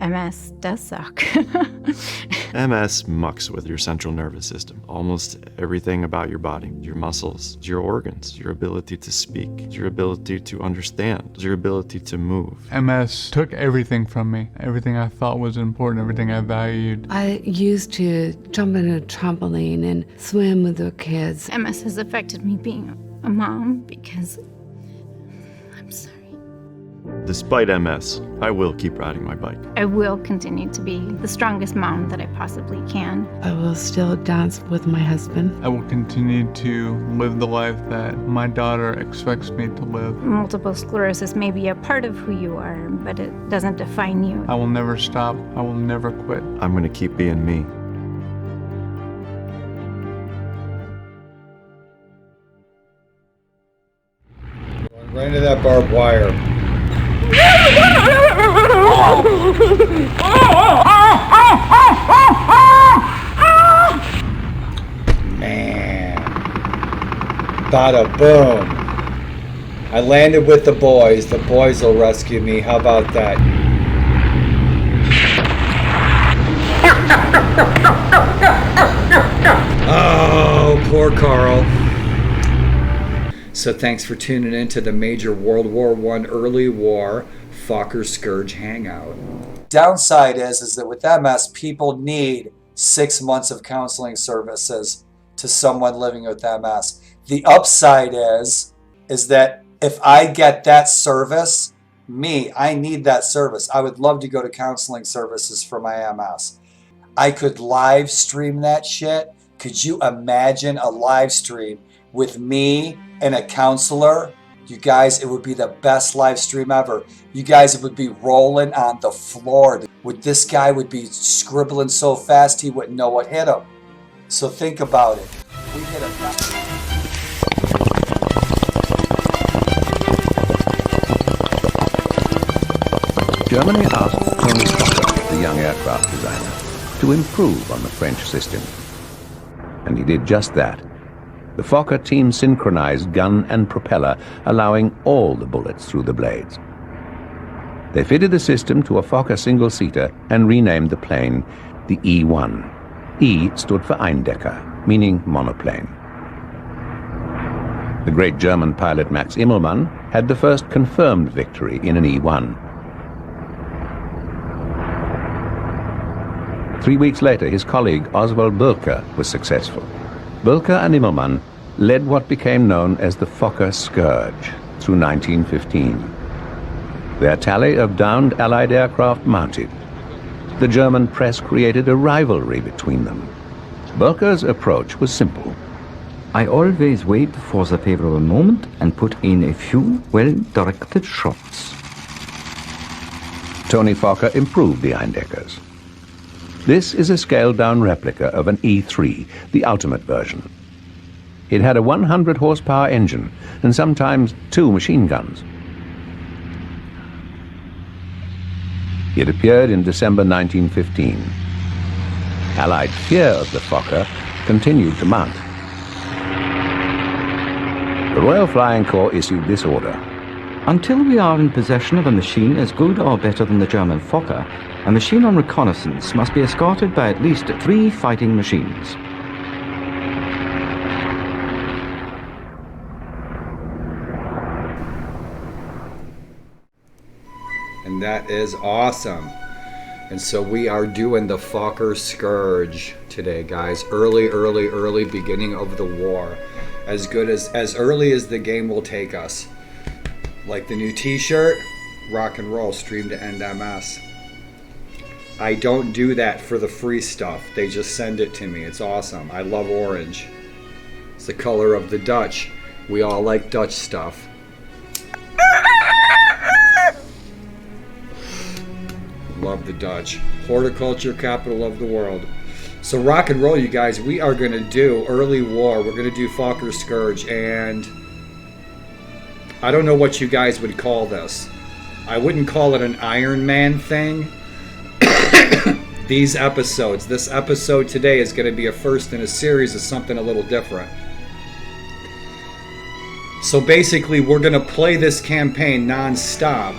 MS does suck. MS mucks with your central nervous system. Almost everything about your body, your muscles, your organs, your ability to speak, your ability to understand, your ability to move. MS took everything from me. Everything I thought was important, everything I valued. I used to jump in a trampoline and swim with the kids. MS has affected me being a mom because I'm sorry. Despite MS, I will keep riding my bike. I will continue to be the strongest mom that I possibly can. I will still dance with my husband. I will continue to live the life that my daughter expects me to live. Multiple sclerosis may be a part of who you are, but it doesn't define you. I will never stop. I will never quit. I'm going to keep being me. Going right into that barbed wire. Man. Bada boom. I landed with the boys. The boys will rescue me. How about that? Oh, poor Carl. So thanks for tuning in to the major World War I early war Fokker Scourge hangout. Downside is that with MS, people need 6 months of counseling services to someone living with MS. The upside is that if I get that service, I need that service. I would love to go to counseling services for my MS. I could live stream that shit. Could you imagine a live stream with me and a counselor? You guys, it would be the best live stream ever. You guys would be rolling on the floor. This guy would be scribbling so fast he wouldn't know what hit him. So think about it. We hit a... Germany asked Tony Fokker, the young aircraft designer, to improve on the French system. And he did just that. The Fokker team synchronized gun and propeller, allowing all the bullets through the blades. They fitted the system to a Fokker single-seater and renamed the plane the E.1. E stood for Eindecker, meaning monoplane. The great German pilot Max Immelmann had the first confirmed victory in an E.1. 3 weeks later, his colleague Oswald Burke was successful. Burke and Immelmann led what became known as the Fokker Scourge through 1915. Their tally of downed Allied aircraft mounted. The German press created a rivalry between them. Burke's approach was simple. I always wait for the favorable moment and put in a few well-directed shots. Tony Fokker improved the Eindeckers. This is a scaled-down replica of an E3, the ultimate version. It had a 100-horsepower engine and sometimes 2 machine guns. It appeared in December 1915. Allied fear of the Fokker continued to mount. The Royal Flying Corps issued this order. Until we are in possession of a machine as good or better than the German Fokker, a machine on reconnaissance must be escorted by at least 3 fighting machines. And that is awesome. And so we are doing the Fokker Scourge today, guys. Early beginning of the war. As early as the game will take us. Like the new t-shirt, rock and roll, stream to end MS. I don't do that for the free stuff. They just send it to me. It's awesome. I love orange. It's the color of the Dutch. We all like Dutch stuff. Love the Dutch. Horticulture capital of the world. So rock and roll, you guys. We are going to do early war. We're going to do Fokker Scourge. And I don't know what you guys would call this. I wouldn't call it an Iron Man thing. These episodes. This episode today is going to be a first in a series of something a little different. So basically, we're going to play this campaign non-stop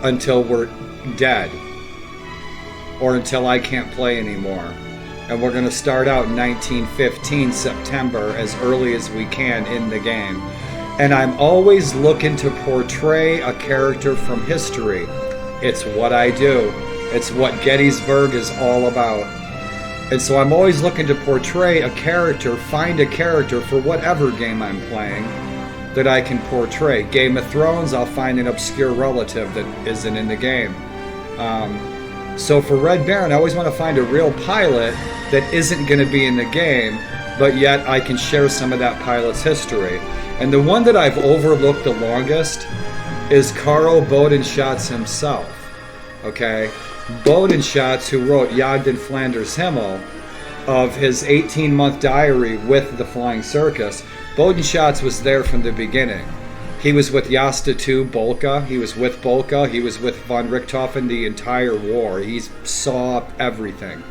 until we're dead. or until I can't play anymore. And we're going to start out 1915 September as early as we can in the game. And I'm always looking to portray a character from history. It's what I do. It's what Gettysburg is all about. And so I'm always looking to portray a character, find a character for whatever game I'm playing that I can portray. Game of Thrones, I'll find an obscure relative that isn't in the game. So for Red Baron, I always want to find a real pilot that isn't going to be in the game, but yet I can share some of that pilot's history. And the one that I've overlooked the longest is Karl Bodenschatz himself. Okay? Bodenschatz, who wrote Jagd in Flanders Himmel, of his 18-month diary with the Flying Circus, Bodenschatz was there from the beginning. He was with Jasta II Bolka, he was with Bolka, he was with von Richthofen the entire war. He saw everything.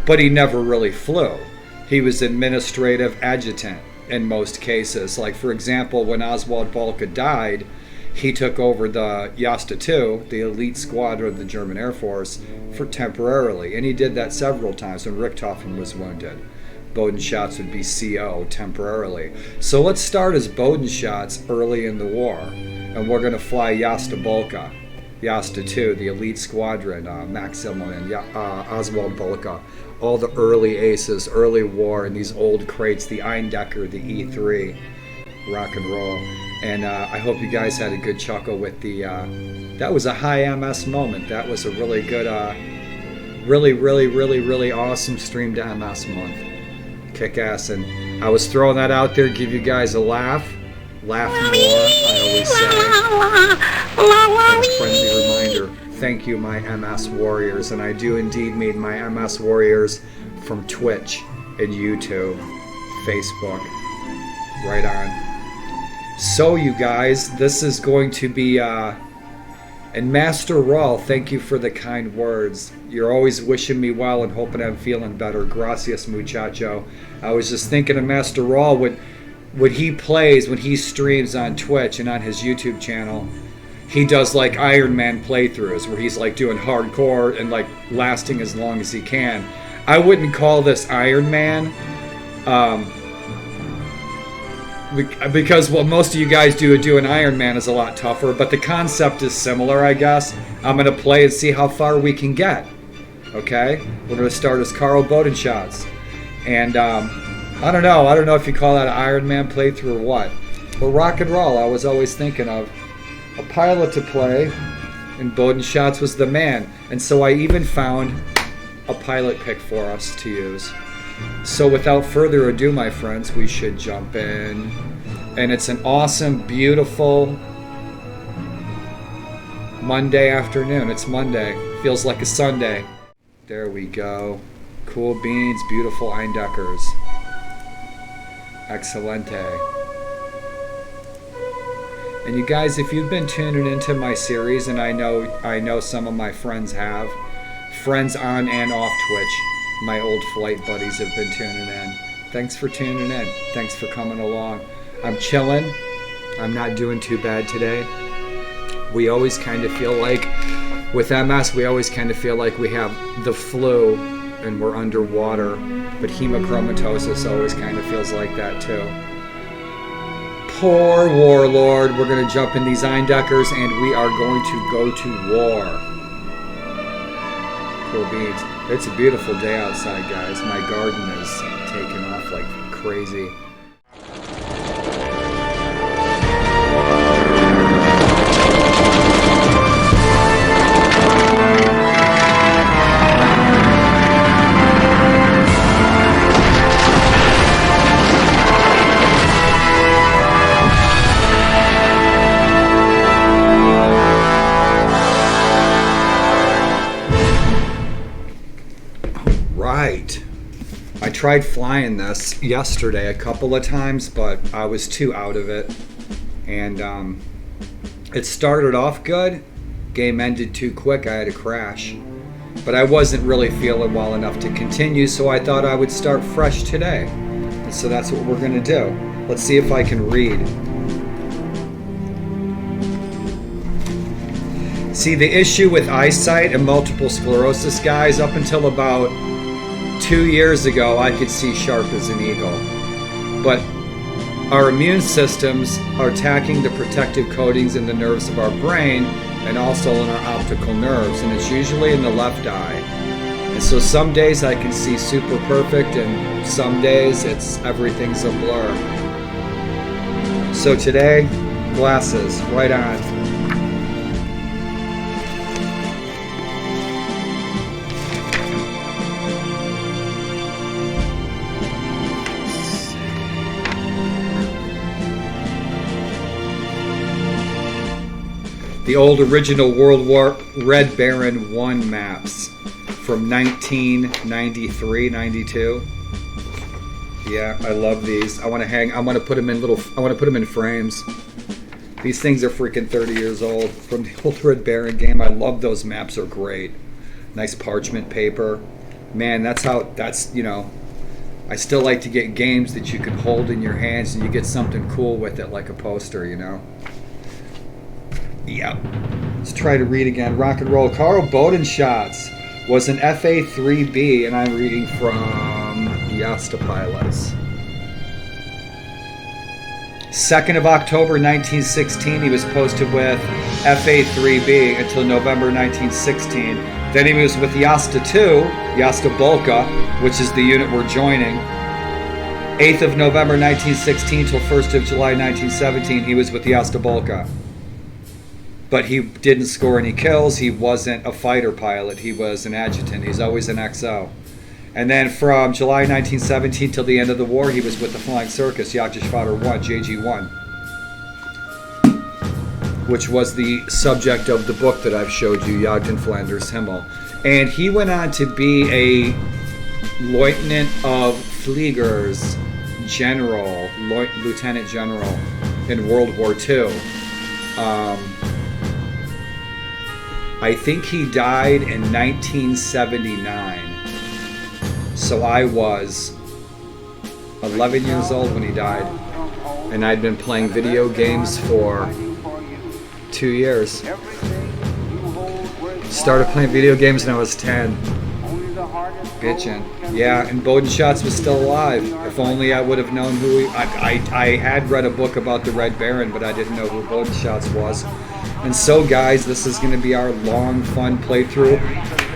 But he never really flew. He was administrative adjutant in most cases. Like, for example, when Oswald Bolka died, he took over the Jasta II, the elite squadron of the German Air Force, for temporarily. And he did that several times when Richthofen was wounded. Bodenschatz would be CO temporarily. So let's start as Bodenschatz early in the war. And we're going to fly Jasta Bolka, Jasta II, the elite squadron, Max Hillman and Oswald Bolka. All the early aces, early war, and these old crates, the Eindecker, the E3, rock and roll. And I hope you guys had a good chuckle with the, that was a high MS moment. That was a really good, really awesome stream to MS month. Kick ass. And I was throwing that out there, give you guys a laugh. Laugh more, I always say. Friendly reminder, thank you, my MS warriors. And I do indeed mean my MS warriors from Twitch and YouTube, Facebook. Right on. So, you guys, this is going to be, and Master Rawl, thank you for the kind words. You're always wishing me well and hoping I'm feeling better. Gracias, muchacho. I was just thinking of Master Rawl, when he plays, when he streams on Twitch and on his YouTube channel, he does like Iron Man playthroughs where he's like doing hardcore and like lasting as long as he can. I wouldn't call this Iron Man, because what most of you guys do an Iron Man is a lot tougher, but the concept is similar, I guess. I'm going to play and see how far we can get. Okay? We're going to start as Karl Bodenschatz. And I don't know if you call that an Iron Man playthrough or what. But rock and roll, I was always thinking of a pilot to play, and Bodenschatz was the man. And so I even found a pilot pick for us to use. So without further ado, my friends, we should jump in. And it's an awesome, beautiful Monday afternoon. It's Monday. Feels like a Sunday. There we go. Cool beans, beautiful Eindeckers. Excelente. And you guys, if you've been tuning into my series, and I know some of my friends have, friends on and off Twitch, my old flight buddies have been tuning in. Thanks for tuning in. Thanks for coming along. I'm chilling. I'm not doing too bad today. We always kind of feel like, with MS, we always kind of feel like we have the flu and we're underwater. But hemochromatosis always kind of feels like that too. Poor warlord. We're going to jump in these Eindeckers and we are going to go to war. Cool beans. It's a beautiful day outside, guys. My garden is taking off like crazy. I tried flying this yesterday a couple of times, but I was too out of it. And it started off good. Game ended too quick. I had a crash. But I wasn't really feeling well enough to continue, so I thought I would start fresh today. And so that's what we're going to do. Let's see if I can read. See, the issue with eyesight and multiple sclerosis, guys, up until about 2 years ago, I could see sharp as an eagle. But our immune systems are attacking the protective coatings in the nerves of our brain and also in our optical nerves, and it's usually in the left eye. And so some days I can see super perfect, and some days everything's a blur. So today, glasses, right on. The old original World War Red Baron 1 maps from 1993, 92. Yeah, I love these. I want to put them in frames. These things are freaking 30 years old from the old Red Baron game. I love those maps, are great. Nice parchment paper. Man, I still like to get games that you can hold in your hands and you get something cool with it, like a poster, Yeah. Let's try to read again. Rock and roll. Carl Bodenschatz was an FA3B, and I'm reading from Yasta Pilots. 2nd of October 1916, he was posted with FA3B until November 1916. Then he was with Yasta 2, Yasta Bolka, which is the unit we're joining. 8th of November 1916 till 1st of July 1917, he was with Yasta Bolka. But he didn't score any kills. He wasn't a fighter pilot. He was an adjutant. He's always an XO. And then from July 1917 till the end of the war, he was with the Flying Circus, Jagdgeschwader 1, JG1, which was the subject of the book that I've showed you, Jagd in Flanders Himmel. And he went on to be a Lieutenant of Fliegers General, Lieutenant General in World War II. I think he died in 1979. So I was 11 years old when he died. And I'd been playing video games for 2 years. Started playing video games when I was 10. Bitchin'. Yeah, and Bodenschatz was still alive. If only I would have known who he... I had read a book about the Red Baron, but I didn't know who Bodenschatz was. And so, guys, this is going to be our long, fun playthrough,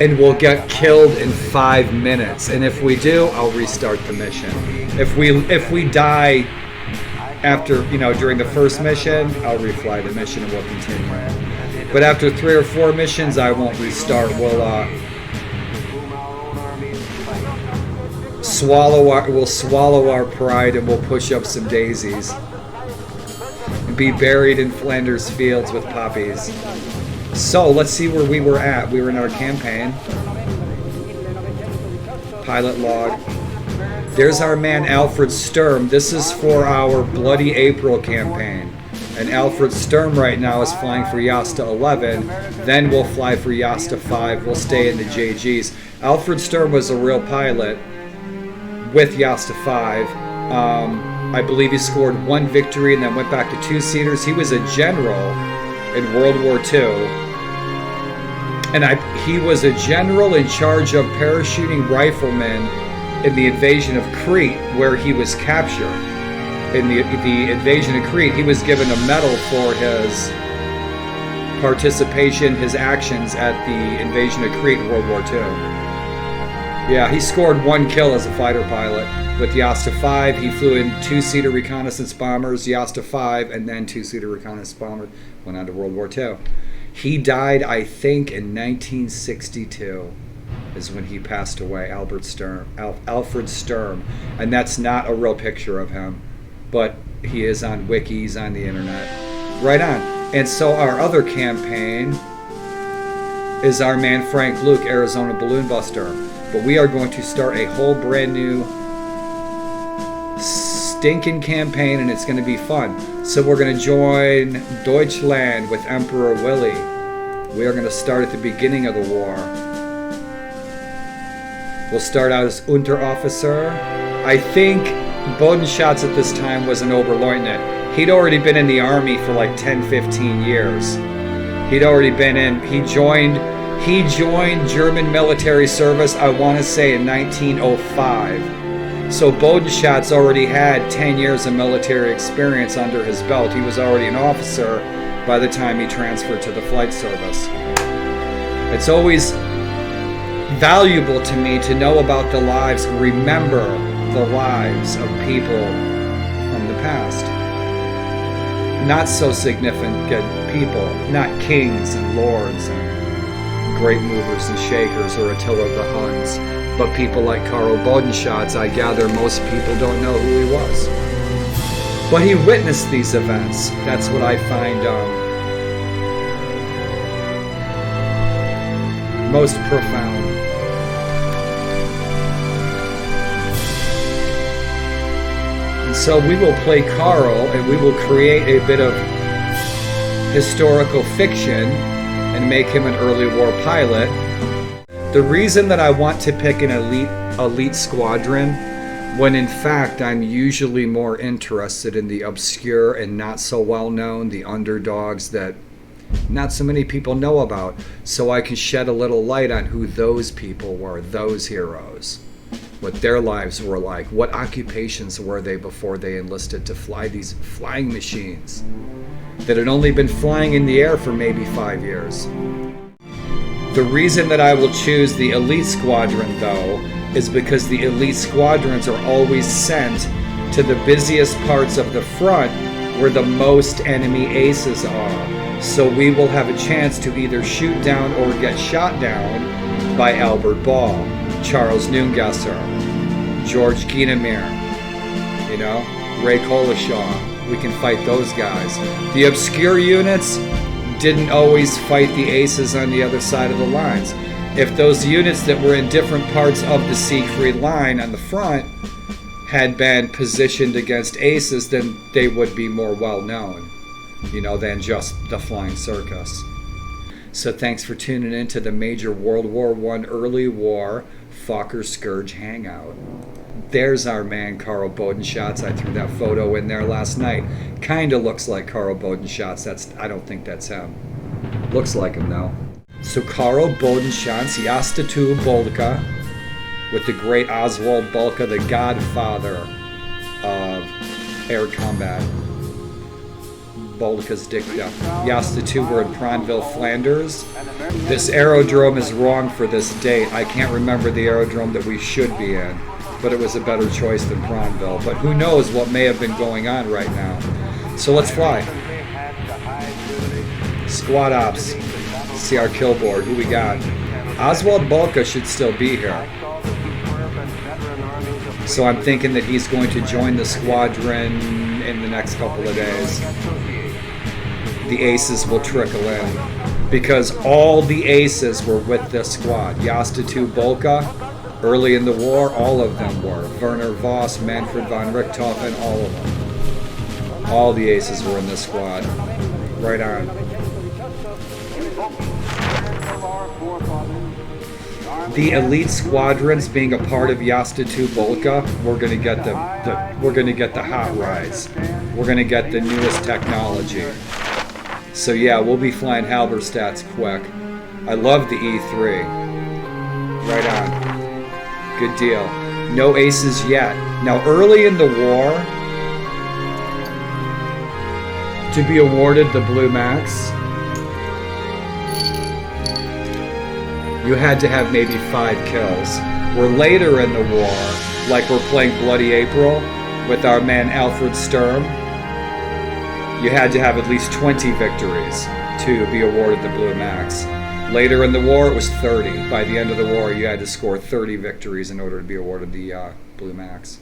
and we'll get killed in 5 minutes. And if we do, I'll restart the mission. If we die after, during the first mission, I'll refly the mission and we'll continue. But after 3 or 4 missions, I won't restart. We'll swallow our pride and we'll push up some daisies. Be buried in Flanders fields with poppies. So let's see where we were at. We were in our campaign. Pilot log. There's our man Alfred Sturm. This is for our Bloody April campaign. And Alfred Sturm right now is flying for Yasta 11. Then we'll fly for Yasta 5. We'll stay in the JGs. Alfred Sturm was a real pilot with Yasta 5. I believe he scored 1 victory and then went back to 2-seaters. He was a general in World War II. And he was a general in charge of parachuting riflemen in the invasion of Crete, where he was captured. In the invasion of Crete, he was given a medal for his participation, his actions at the invasion of Crete in World War II. Yeah, he scored 1 kill as a fighter pilot. With Yasta 5, he flew in 2-seater reconnaissance bombers, Yasta 5, and then 2-seater reconnaissance bomber. Went on to World War II. He died, I think, in 1962 is when he passed away, Alfred Sturm. And that's not a real picture of him, but he is on wikis, on the internet. Right on. And so our other campaign is our man Frank Luke, Arizona Balloon Buster. But we are going to start a whole brand new stinking campaign, and it's going to be fun. So we're going to join Deutschland with Emperor Willy. We are going to start at the beginning of the war. We'll start out as Unterofficer. I think Bodenschatz at this time was an Oberleutnant. He'd already been in the army for like 10-15 years. He'd already been in. He joined German military service, I want to say, in 1905. So Bodenschatz already had 10 years of military experience under his belt. He was already an officer by the time he transferred to the flight service. It's always valuable to me to know about the lives, remember the lives of people from the past. Not so significant people, not kings and lords and great movers and shakers or Attila the Huns, but people like Karl Bodenschatz. I gather most people don't know who he was. But he witnessed these events. That's what I find most profound. And so we will play Karl and we will create a bit of historical fiction and make him an early war pilot. The reason that I want to pick an elite squadron, when in fact I'm usually more interested in the obscure and not so well known, the underdogs that not so many people know about, so I can shed a little light on who those people were, those heroes, what their lives were like, what occupations were they before they enlisted to fly these flying machines that had only been flying in the air for maybe 5 years. The reason that I will choose the elite squadron, though, is because the elite squadrons are always sent to the busiest parts of the front where the most enemy aces are. So we will have a chance to either shoot down or get shot down by Albert Ball, Charles Neungesser, George Gienemeer, Ray Coleshaw. We can fight those guys. The obscure units didn't always fight the aces on the other side of the lines. If those units that were in different parts of the Siegfried line on the front had been positioned against aces, then they would be more well known, than just the Flying Circus. So thanks for tuning in to the major World War I early war Fokker Scourge hangout. There's our man Karl Bodenschatz. I threw that photo in there last night. Kinda looks like Karl Bodenschatz. I don't think that's him. Looks like him though. So Karl Bodenschatz, Yastatu Bolka, with the great Oswald Bolka, the godfather of air combat. Bolka's dicta. Yastatu were in Pronville, Flanders. This aerodrome is wrong for this date. I can't remember the aerodrome that we should be in, but it was a better choice than Pronville. But who knows what may have been going on right now. So let's fly. Squad ops. See our kill board. Who we got? Oswald Bolka should still be here. So I'm thinking that he's going to join the squadron in the next couple of days. The aces will trickle in because all the aces were with this squad. Yastatu Bolka, early in the war, all of them were. Werner Voss, Manfred von Richthofen, all of them. All the aces were in this squad. Right on. The elite squadrons being a part of Yastatu Bolka, we're gonna get the hot rides. We're gonna get the newest technology. So yeah, we'll be flying Halberstadts quick. I love the E3. Right on. Good deal. No aces yet. Now early in the war, to be awarded the Blue Max, you had to have maybe 5 kills. We're later in the war, like we're playing Bloody April with our man Alfred Sturm, you had to have at least 20 victories to be awarded the Blue Max. Later in the war, it was 30. By the end of the war, you had to score 30 victories in order to be awarded the Blue Max.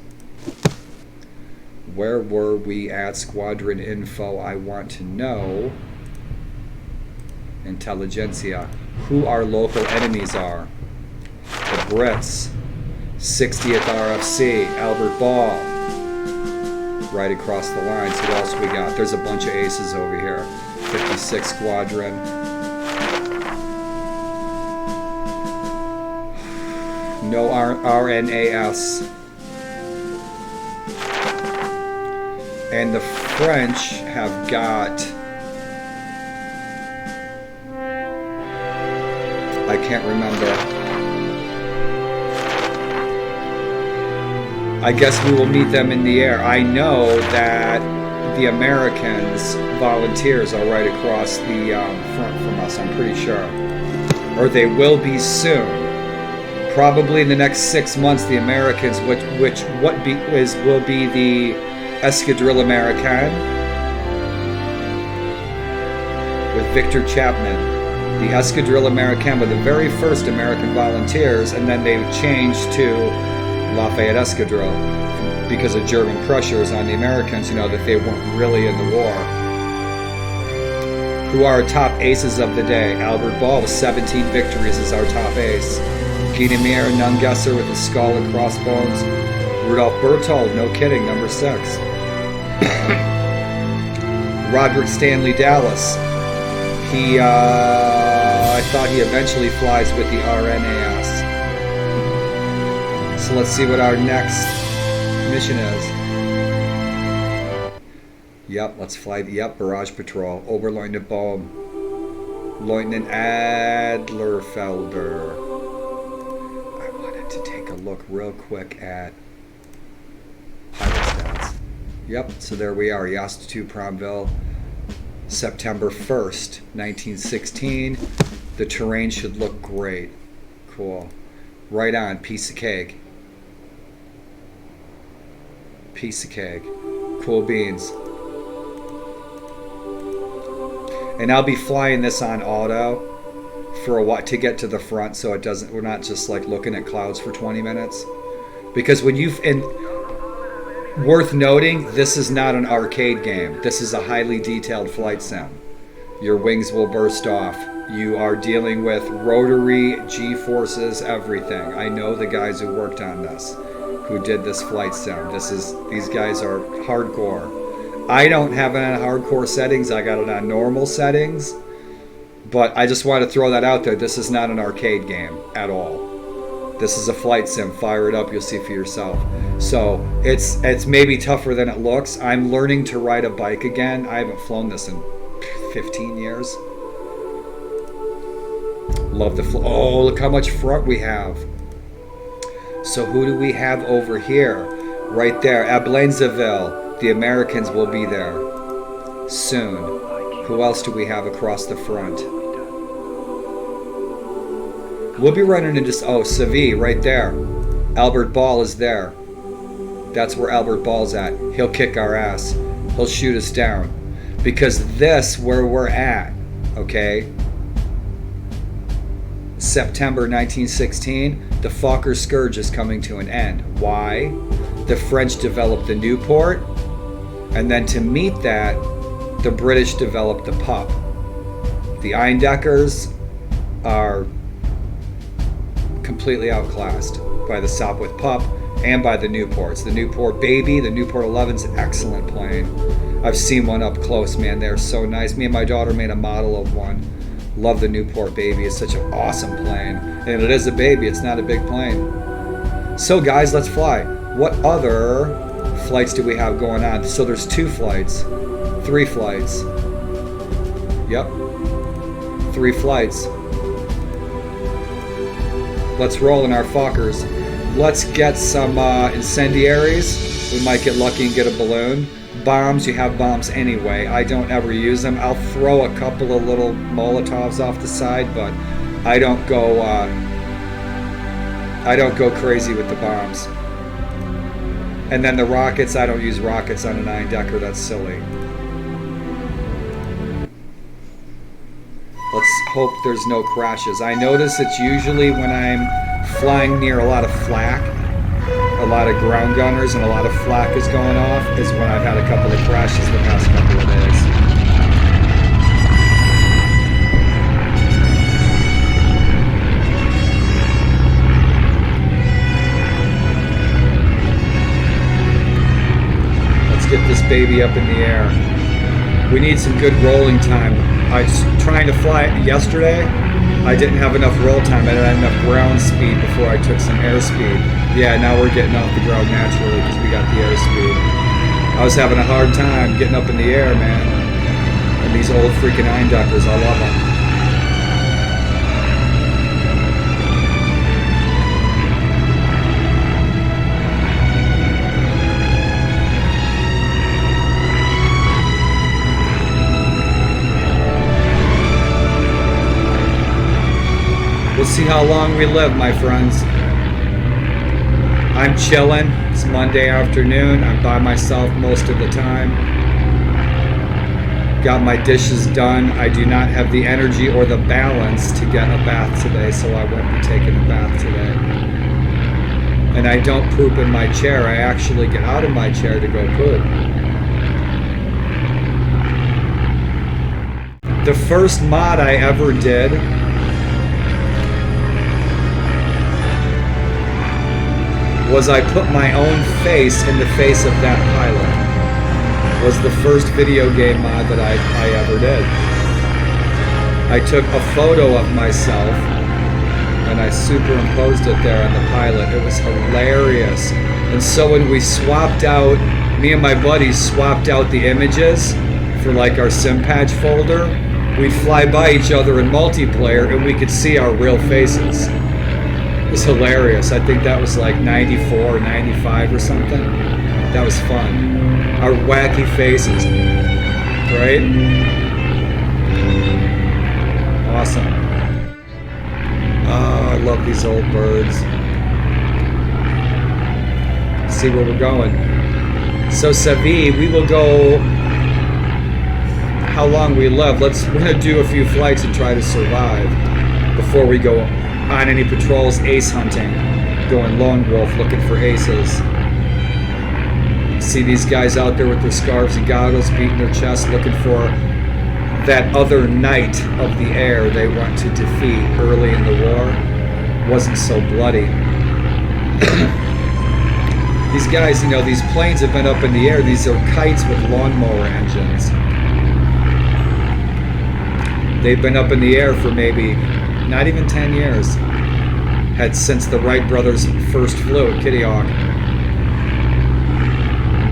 Where were we at? Squadron info, I want to know. Intelligentsia. Who our local enemies are. The Brits. 60th RFC. Albert Ball. Right across the lines. Who else we got? There's a bunch of aces over here. 56 Squadron. No RNAS. And the French have got I can't remember. I guess we will meet them in the air. I know that the Americans, volunteers, are right across the front from us, I'm pretty sure. Or they will be soon. Probably in the next 6 months, the Americans, will be the Escadrille Americaine with Victor Chapman. The Escadrille Americaine were the very first American volunteers, and then they changed to Lafayette Escadrille because of German pressures on the Americans, you know, that they weren't really in the war. Who are our top aces of the day? Albert Ball with 17 victories is our top ace. Guinevere Nungesser with his skull and crossbones. Rudolph Berthold, no kidding, number 6. Roderick Stanley Dallas. He, I thought he eventually flies with the RNAS. So let's see what our next mission is. Yep, let's fly. Yep, Barrage Patrol. Oberleutnant Bohm. Lieutenant Adlerfelder. I wanted to take a look real quick at pilot stats. Yep, so there we are. Yast 2 Pronville. September 1st, 1916. The terrain should look great. Cool. Right on. Piece of cake. Piece of cake. Cool beans. And I'll be flying this on auto for a while to get to the front, so it doesn't. We're not just like looking at clouds for 20 minutes. Because when you worth noting, this is not an arcade game. This is a highly detailed flight sim. Your wings will burst off. You are dealing with rotary, G-forces, everything. I know the guys who worked on this, who did this flight sim. These guys are hardcore. I don't have it on hardcore settings. I got it on normal settings. But I just want to throw that out there. This is not an arcade game at all. This is a flight sim. Fire it up. You'll see for yourself. So it's maybe tougher than it looks. I'm learning to ride a bike again. I haven't flown this in 15 years. Love the oh, look how much front we have. So who do we have over here? Right there, Ablainzeville. The Americans will be there soon. Who else do we have across the front? We'll be running into, oh, Savy, right there. Albert Ball is there. That's where Albert Ball's at. He'll kick our ass. He'll shoot us down. Because this, where we're at, okay? September 1916, the Fokker Scourge is coming to an end. Why? The French developed the Newport, and then to meet that, the British developed the Pup. The Eindeckers are completely outclassed by the Sopwith Pup and by the Newports. The Newport Baby, the Newport 11's an excellent plane. I've seen one up close, man. They're so nice. Me and my daughter made a model of one. Love the Newport Baby. It's such an awesome plane. And it is a baby. It's not a big plane. So guys, let's fly. What other flights do we have going on? So there's 2 flights. 3 flights. Yep. 3 flights. Let's roll in our Fokkers. Let's get some incendiaries. We might get lucky and get a balloon. Bombs, you have bombs anyway. I don't ever use them. I'll throw a couple of little Molotovs off the side, but I don't go crazy with the bombs. And then the rockets, I don't use rockets on a 9-decker. That's silly. Let's hope there's no crashes. I notice it's usually when I'm flying near a lot of flak, a lot of ground gunners, and a lot of flak is going off, is when I've had a couple of crashes the past couple of days. Let's get this baby up in the air. We need some good rolling time. I was trying to fly it yesterday. I didn't have enough roll time. I didn't have enough ground speed before I took some airspeed. Yeah, now we're getting off the ground naturally because we got the airspeed. I was having a hard time getting up in the air, man. And these old freaking Eindeckers, I love them. We'll see how long we live, my friends. I'm chilling. It's Monday afternoon. I'm by myself most of the time. Got my dishes done. I do not have the energy or the balance to get a bath today, so I won't be taking a bath today. And I don't poop in my chair. I actually get out of my chair to go poop. The first mod I ever did was I put my own face in the face of that pilot. Was the first video game mod that I ever did. I took a photo of myself and I superimposed it there on the pilot. It was hilarious. And so when we swapped out, me and my buddies swapped out the images for like our sim patch folder, we'd fly by each other in multiplayer and we could see our real faces. It was hilarious. I think that was like 94 or 95 or something. That was fun. Our wacky faces, right? Awesome. Oh, I love these old birds. Let's see where we're going. So Savi, we will go how long we live. We're gonna do a few flights and try to survive before we go on any patrols ace hunting, going lone wolf looking for aces. See these guys out there with their scarves and goggles beating their chests looking for that other knight of the air they want to defeat early in the war. Wasn't so bloody. These guys, you know, these planes have been up in the air. These are kites with lawnmower engines. They've been up in the air for maybe not even 10 years. Had since the Wright brothers first flew at Kitty Hawk.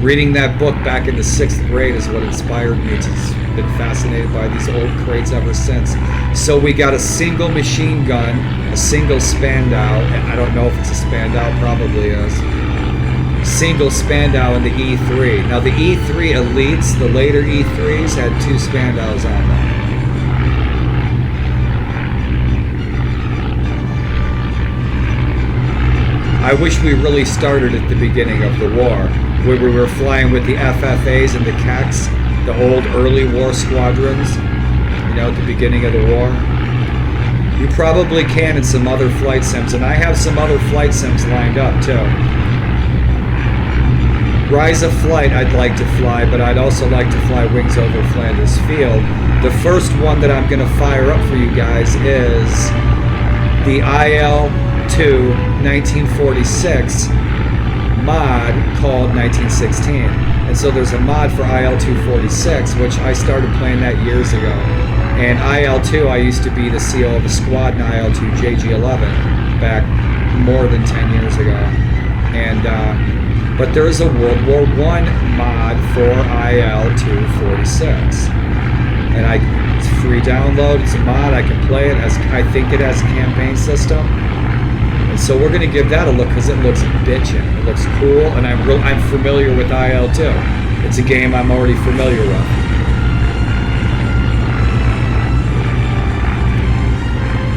Reading that book back in the 6th grade is what inspired me to been fascinated by these old crates ever since. So we got a single machine gun, a single Spandau, and I don't know if it's a Spandau, probably is. Single Spandau in the E3. Now the E3 Elites, the later E3s, had 2 Spandaus on them. I wish we really started at the beginning of the war, where we were flying with the FFAs and the CACs, the old early war squadrons, you know, at the beginning of the war. You probably can in some other flight sims, and I have some other flight sims lined up too. Rise of Flight I'd like to fly, but I'd also like to fly Wings Over Flanders Field. The first one that I'm going to fire up for you guys is the IL-2 1946 mod called 1916. And so there's a mod for IL-246, which I started playing that years ago. And IL-2, I used to be the CO of a squad in IL-2 JG-11 back more than 10 years ago. And but there is a World War I mod for IL-246. And it's free download, it's a mod, I can play it, I think it has a campaign system. And so we're going to give that a look because it looks bitchin'. It looks cool, and I'm familiar with IL-2. It's a game I'm already familiar with.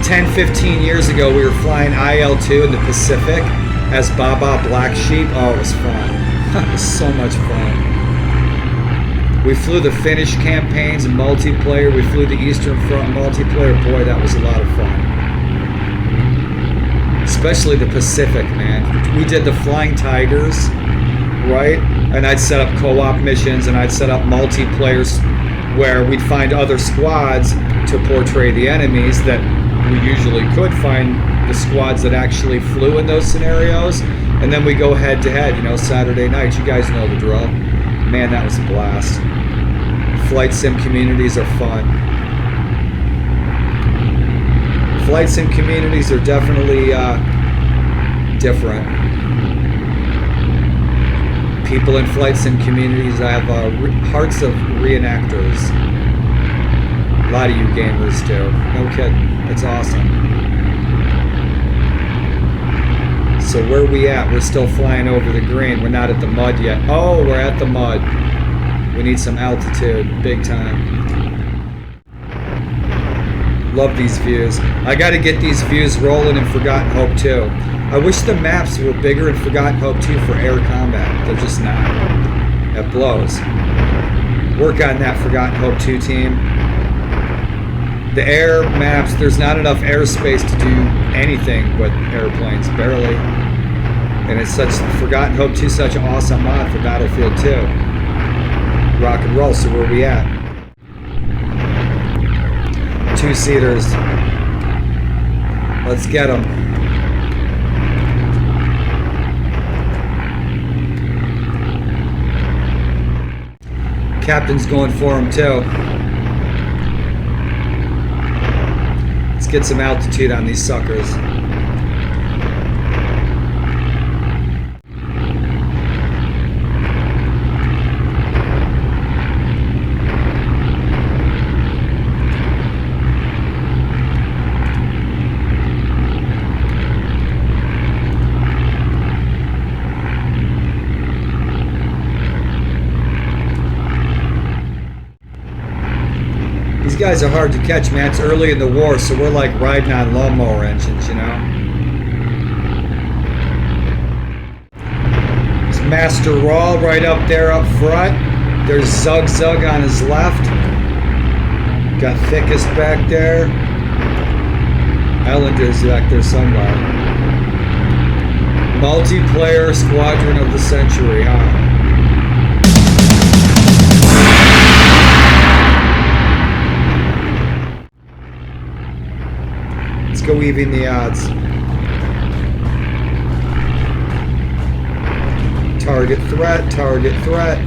Ten, 15 years ago, we were flying IL-2 in the Pacific as Baba Black Sheep. Oh, it was fun. It was so much fun. We flew the Finnish campaigns and multiplayer. We flew the Eastern Front multiplayer. Boy, that was a lot of fun. Especially the Pacific, man. We did the Flying Tigers, right? And I'd set up co-op missions, and I'd set up multiplayers where we'd find other squads to portray the enemies that we usually could find the squads that actually flew in those scenarios, and then we go head to head, you know, Saturday night. You guys know the drill. Man, that was a blast. Flight sim communities are fun. Flight sim communities are definitely different. People in flight sim communities have hearts of reenactors. A lot of you gamers do. No kidding. It's awesome. So where are we at? We're still flying over the green. We're not at the mud yet. Oh, we're at the mud. We need some altitude, big time. Love these views. I gotta get these views rolling in Forgotten Hope 2. I wish the maps were bigger in Forgotten Hope 2 for air combat. They're just not. That blows. Work on that, Forgotten Hope 2 team. The air maps, there's not enough airspace to do anything but airplanes, barely. And it's such, Forgotten Hope 2 is such an awesome mod for Battlefield 2. Rock and roll, so where we at? 2-seaters. Let's get them. Captain's going for him too. Let's get some altitude on these suckers. These guys are hard to catch, man. It's early in the war, so we're like riding on lawnmower engines, you know? There's Master Rawl right up there up front. There's Zug Zug on his left. Got Thickest back there. Ellender's back there somewhere. Multiplayer Squadron of the Century, huh? Go even the odds. Target threat, target threat.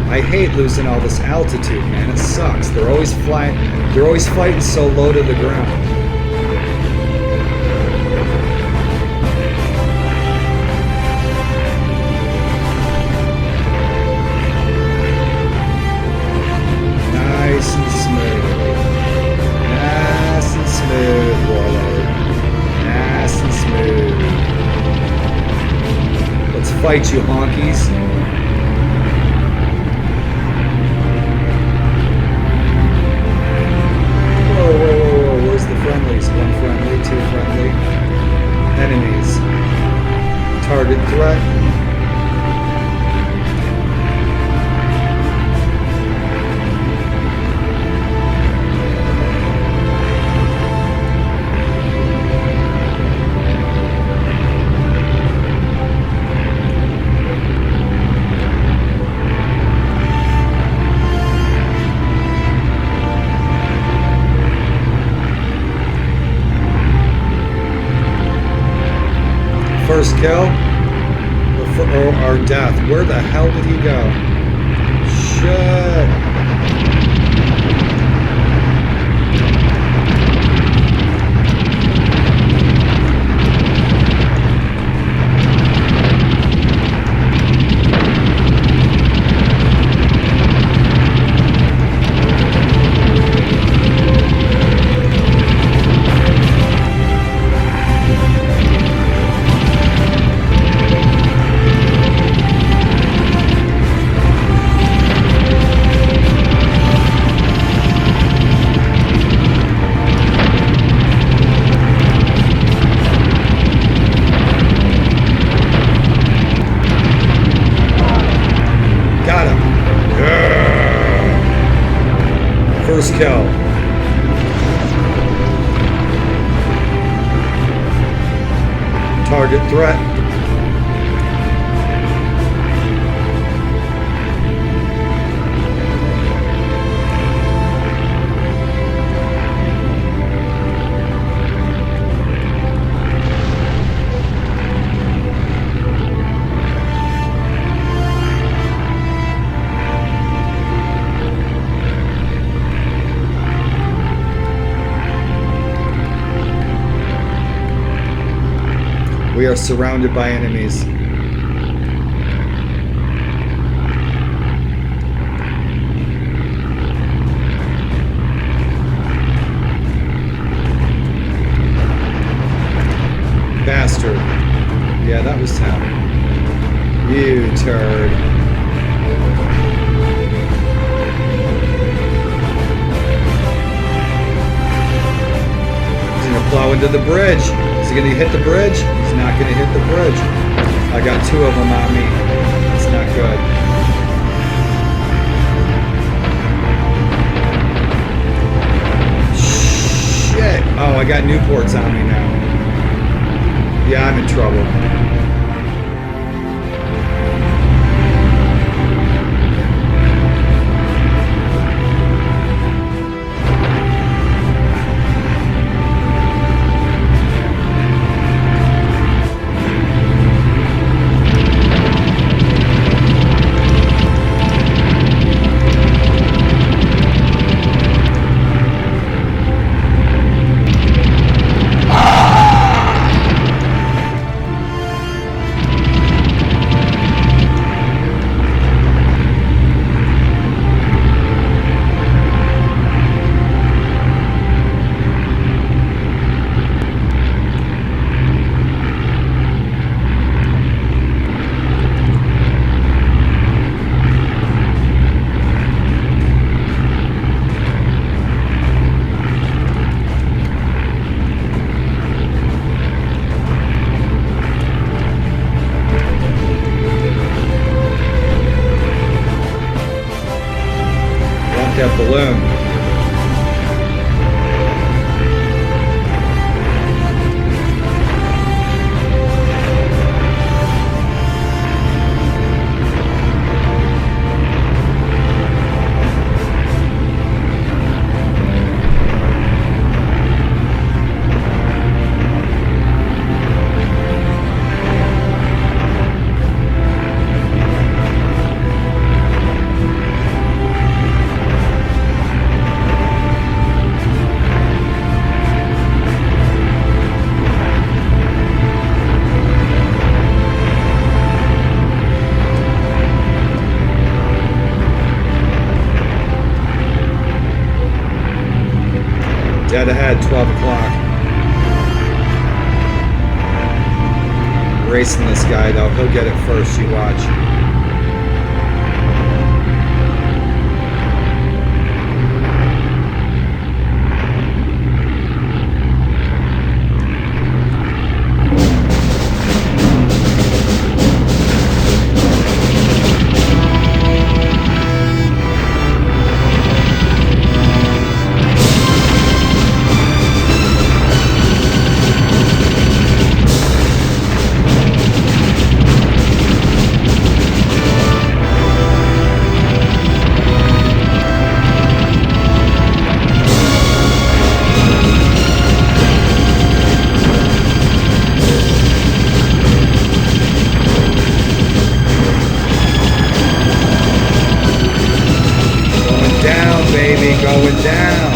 I hate losing all this altitude, man. It sucks. They're always flying. They're always fighting so low to the ground. Nice and smooth. Nice and smooth, Warlord. Nice and smooth. Let's fight you, honkies. Whoa, whoa, whoa, whoa. Where's the friendlies? One friendly, two friendly. Enemies. Target threat. First kill, or death. Where the hell did he go? Shit. First kill. Target threat. We are surrounded by enemies. Bastard. Yeah, that was town. You turd. gonna plow into the bridge. Is he gonna hit the bridge? He's not gonna hit the bridge. I got 2 of them on me. That's not good. Shit. Oh, I got Newports on me now. Yeah, I'm in trouble. That balloon. Dead ahead, 12 o'clock. Racing this guy though, he'll get it first, you watch. Going down.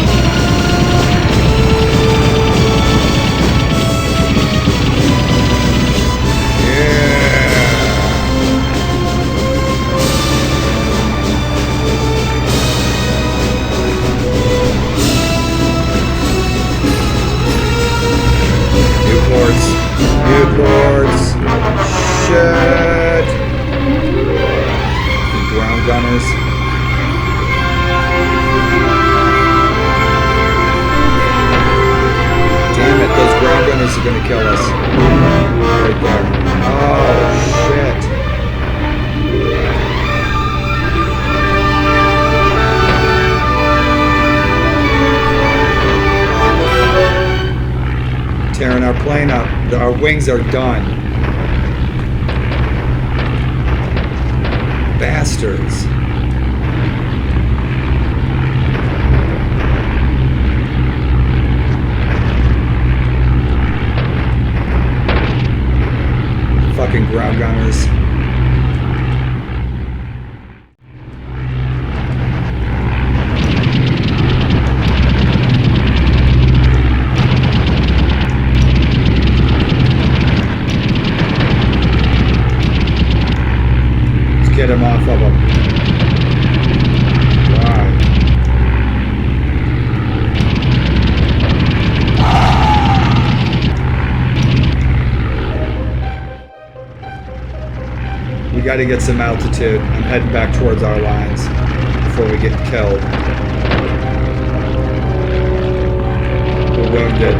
Newports. Shit. Ground gunners. Damn it, those ground gunners are gonna kill us. Right there. Oh, shit. Tearing our plane up. Our wings are done. Bastards. Fucking ground gunners. Let's get him off of them. Wow. We got to get some altitude. I'm heading back towards our lines before we get killed. We're wounded.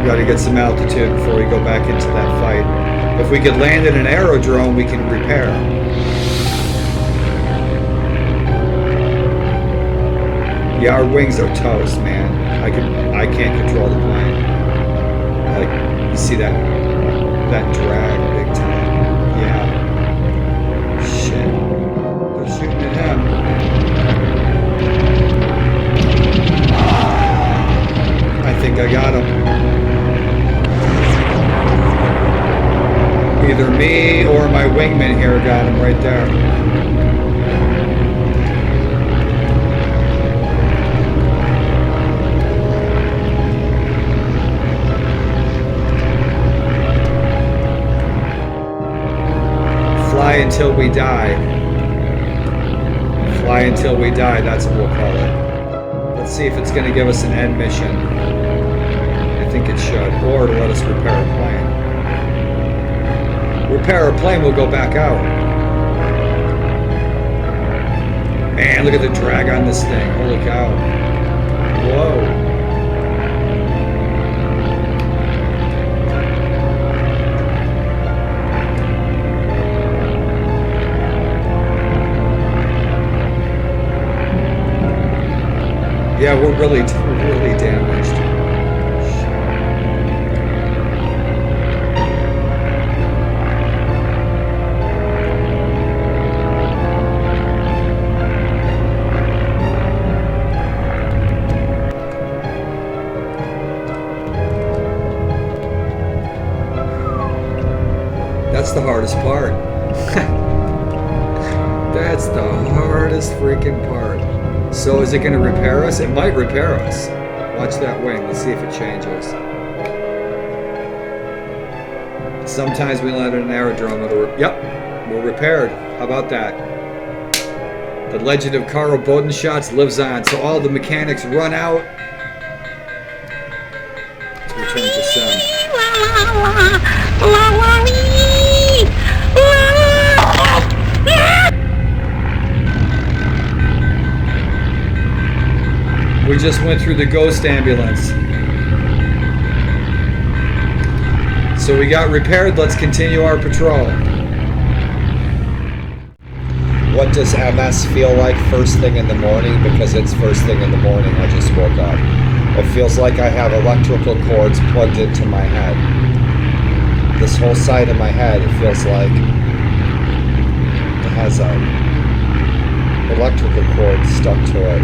We gotta get some altitude before we go back into that fight. If we could land in an aerodrome, we can repair. Yeah, our wings are toast, man. I can't control the plane. Like, you see that drag big time. Yeah. Shit. They're shooting at him. I think I got him. Either me or my wingman here got him right there. Fly until we die. Fly until we die, that's what we'll call it. Let's see if it's going to give us an end mission. I think it should. Or to let us repair a plane. Repair a plane, we'll go back out. Man, look at the drag on this thing. Holy cow. Whoa. Yeah, we're really damaged. That's the hardest part. That's the hardest freaking part. So is it going to repair us? It might repair us. Watch that wing. Let's see if it changes. Sometimes we land in an aerodrome. Yep, we're repaired. How about that? The legend of Carl Bodenschatz lives on. So all the mechanics run out. Let's return to Sim. We just went through the ghost ambulance. So we got repaired. Let's continue our patrol. What does MS feel like first thing in the morning? Because it's first thing in the morning. I just woke up. It feels like I have electrical cords plugged into my head. This whole side of my head, it feels like it has a electrical cord stuck to it.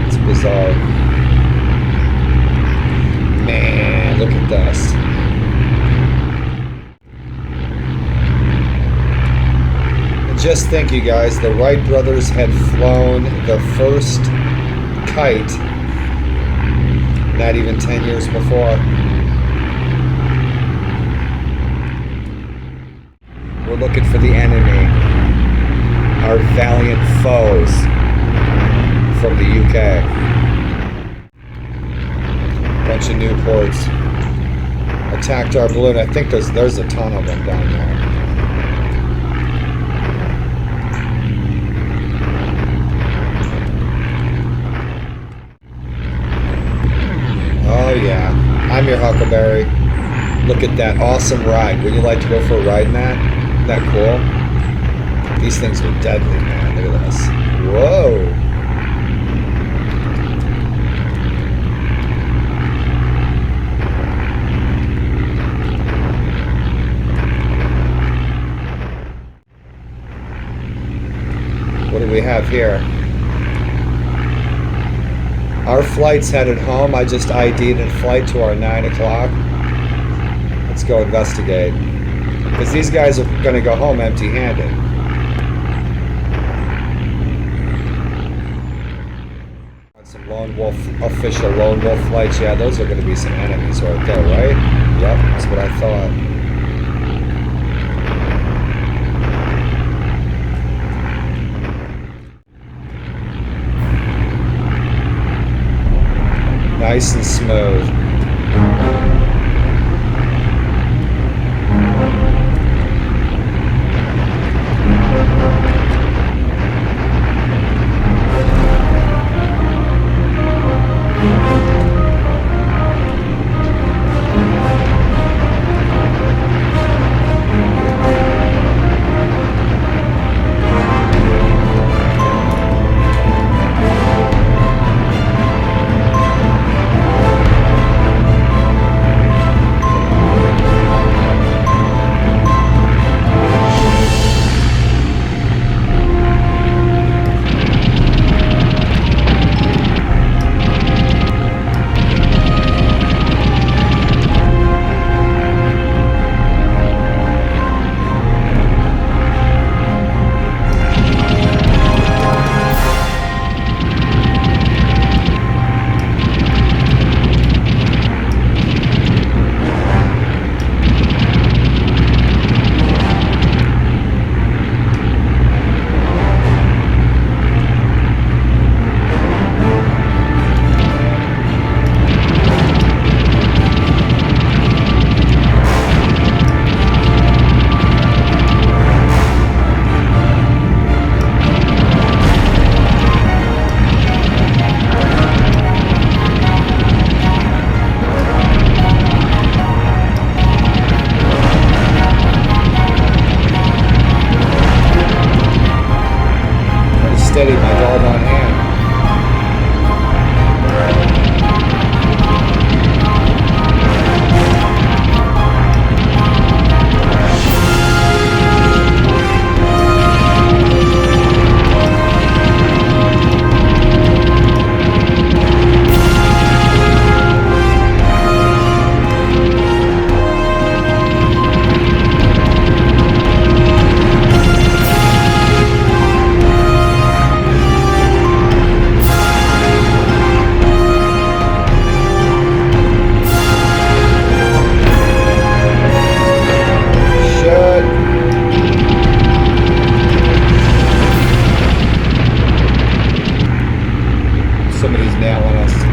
It's bizarre. Man, look at this. And just think, you guys, the Wright brothers had flown the first kite not even 10 years before. We're looking for the enemy, our valiant foes from the UK. Bunch of Newports attacked our balloon. I think there's a ton of them down there. Oh yeah, I'm your Huckleberry. Look at that awesome ride. Would you like to go for a ride in that? Isn't that cool? These things are deadly, man. Look at this. Whoa. What do we have here? Our flight's headed home. I just ID'd in flight to our 9 o'clock. Let's go investigate. Because these guys are going to go home empty-handed. Some lone wolf, official lone wolf flights. Yeah, those are going to be some enemies right there, right? Yep, that's what I thought. Nice and smooth. honest.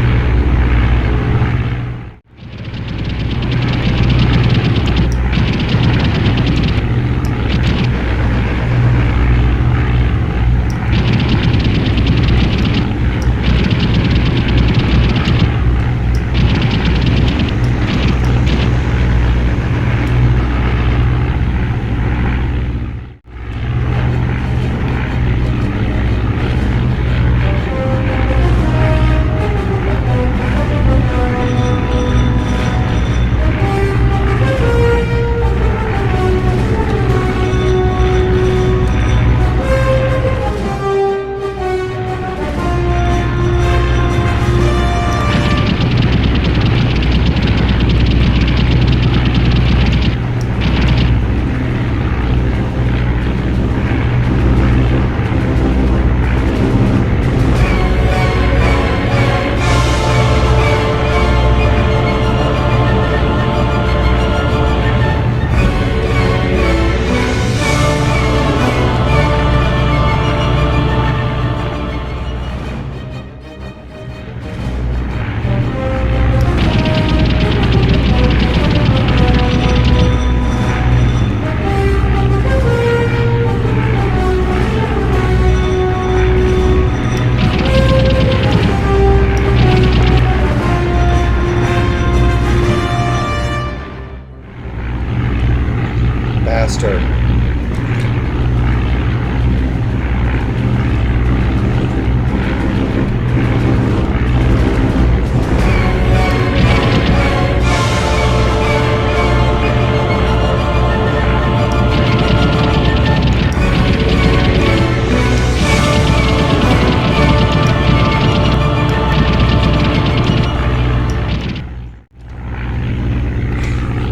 Bastard.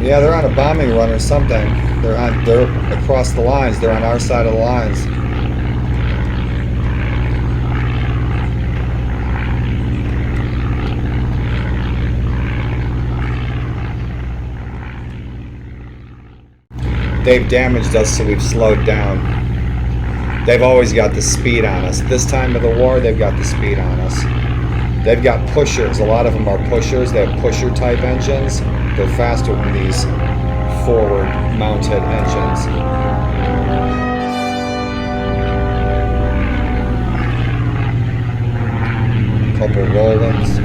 Yeah, they're on a bombing run or something. They're across the lines. They're on our side of the lines. They've damaged us, so we've slowed down. They've always got the speed on us. This time of the war, they've got the speed on us. They've got pushers. A lot of them are pushers. They have pusher type engines. They're faster than these forward mounted engines. Couple Rollins.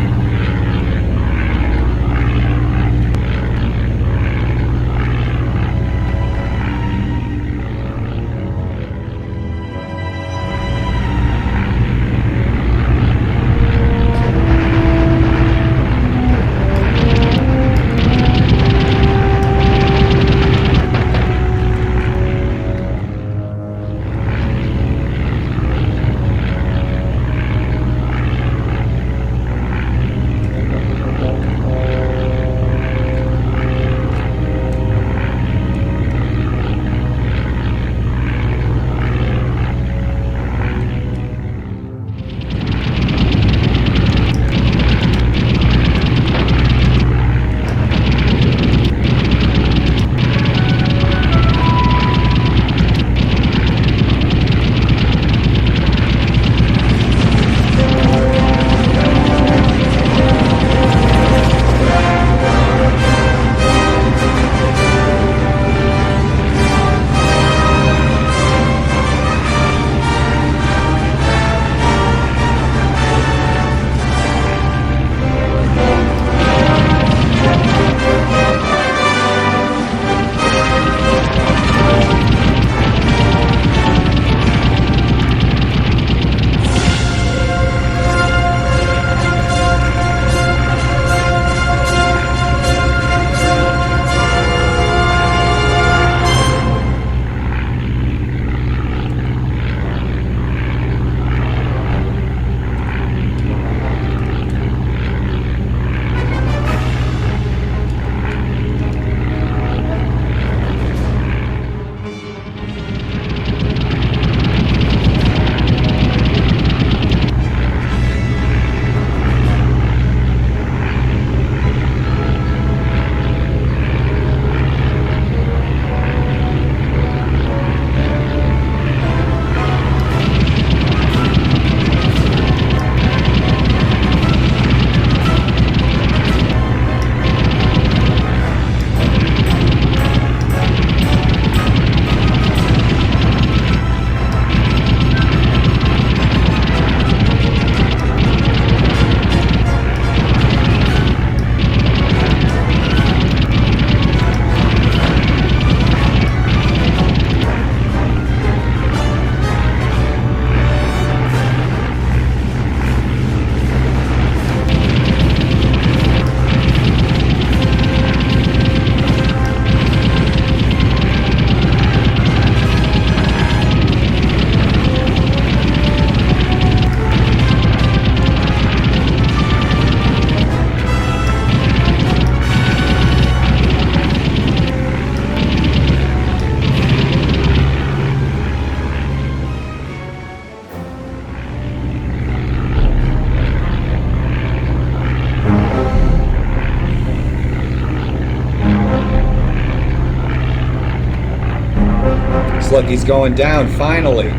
goes. Look, he's going down, finally.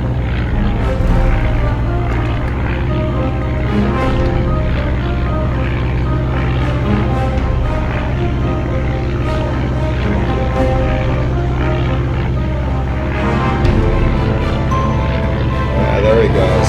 There he goes.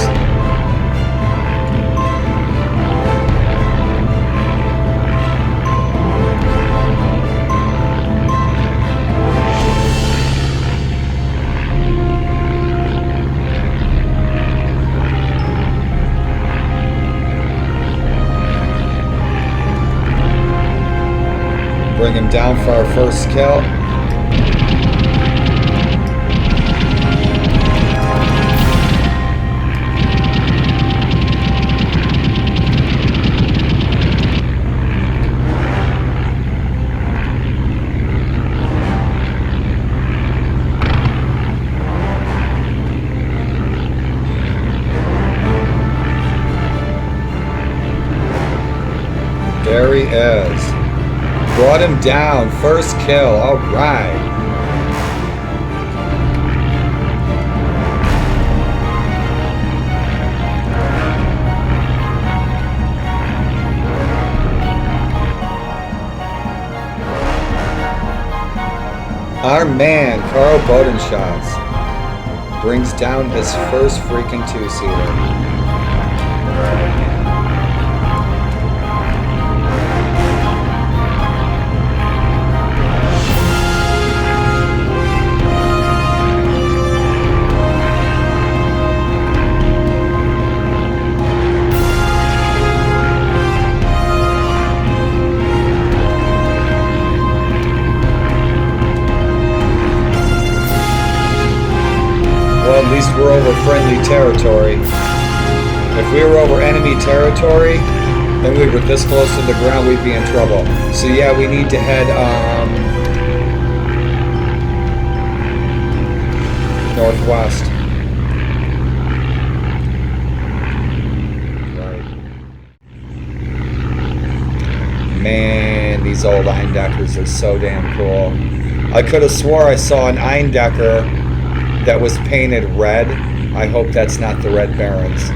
Bring him down for our first kill. There he is. Brought him down. First kill. All right. Our man, Carl Bodenschatz, brings down his first freaking two-seater. Well, at least we're over friendly territory. If we were over enemy territory, and we were this close to the ground, we'd be in trouble. So yeah, we need to head northwest. Right. Man, these old Eindeckers are so damn cool. I could have swore I saw an Eindecker that was painted red. I hope that's not the Red Barons.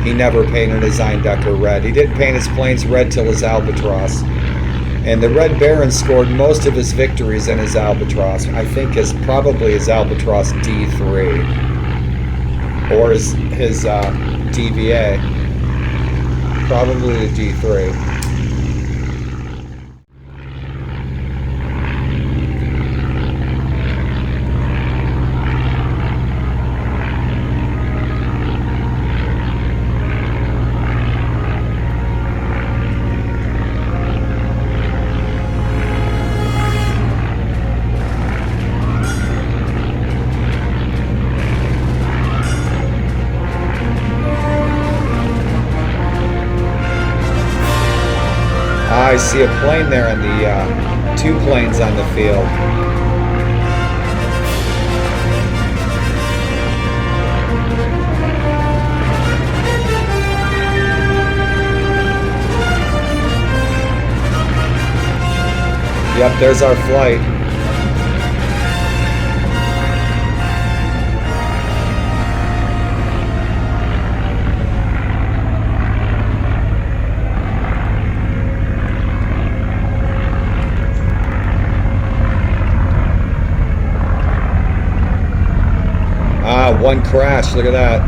He never painted his Eindecker red. He didn't paint his planes red till his Albatross. And the Red Baron scored most of his victories in his Albatross. I think probably his Albatross D3. Or his DVA. Probably the D3. I see a plane there and the two planes on the field. Yep, there's our flight. One crash, look at that.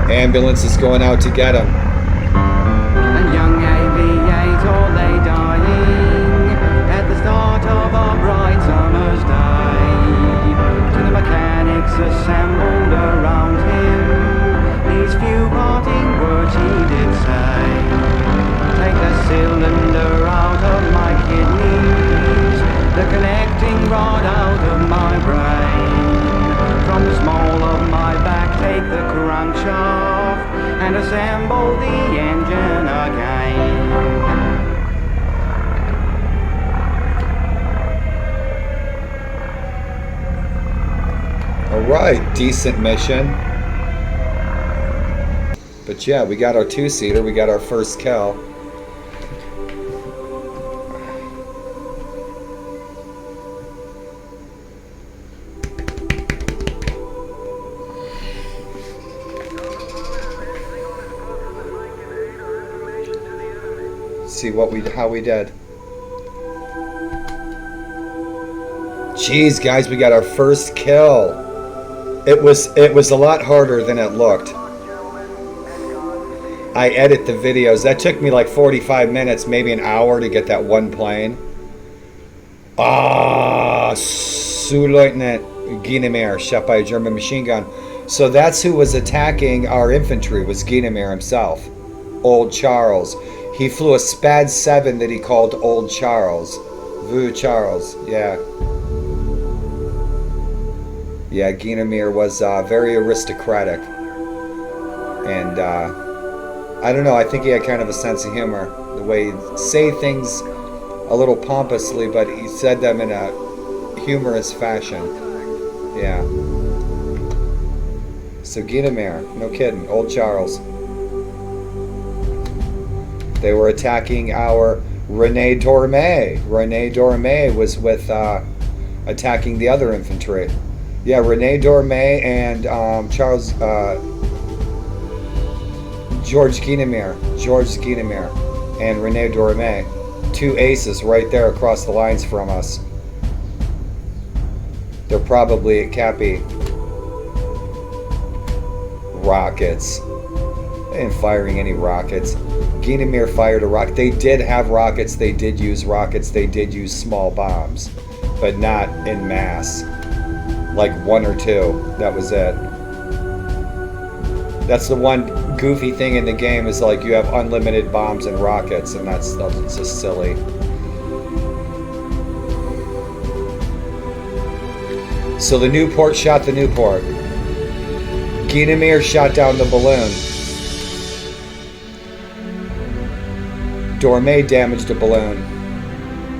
Ambulance is going out to get him. And young aviator lay dying at the start of a bright summer's day. To the mechanics assembled around him, these few parting words he did say. Take the cylinder out of my kidneys, the connecting rod out of my brain. From the small of my back take the crankshaft and assemble the engine again. Alright, decent mission. But yeah, we got our two-seater, we got our first kill. see how we did. Jeez, guys, we got our first kill. It was a lot harder than it looked. I edit the videos. That took me like 45 minutes, maybe an hour to get that one plane. Lieutenant Gienemer, shot by a German machine gun. So that's who was attacking our infantry, was Gienemer himself. Old Charles. He flew a Spad 7 that he called Old Charles. Vu Charles, yeah. Yeah, Gienemer was very aristocratic. And I don't know, I think he had kind of a sense of humor. The way he'd say things a little pompously, but he said them in a humorous fashion. Yeah. So Gienemer, no kidding, Old Charles. They were attacking our René Dormé. René Dormé was with attacking the other infantry. Yeah, René Dormé and George Gienemer and René Dormé. Two aces right there across the lines from us. They're probably at Cappy. Rockets. They ain't firing any rockets. Gienemer fired a rocket. They did have rockets. They did use rockets. They did use small bombs, but not in mass. Like one or two. That was it. That's the one goofy thing in the game, is like you have unlimited bombs and rockets, and that's just silly. So the Newport shot the Newport. Gienemer shot down the balloon. Dormé damaged a balloon.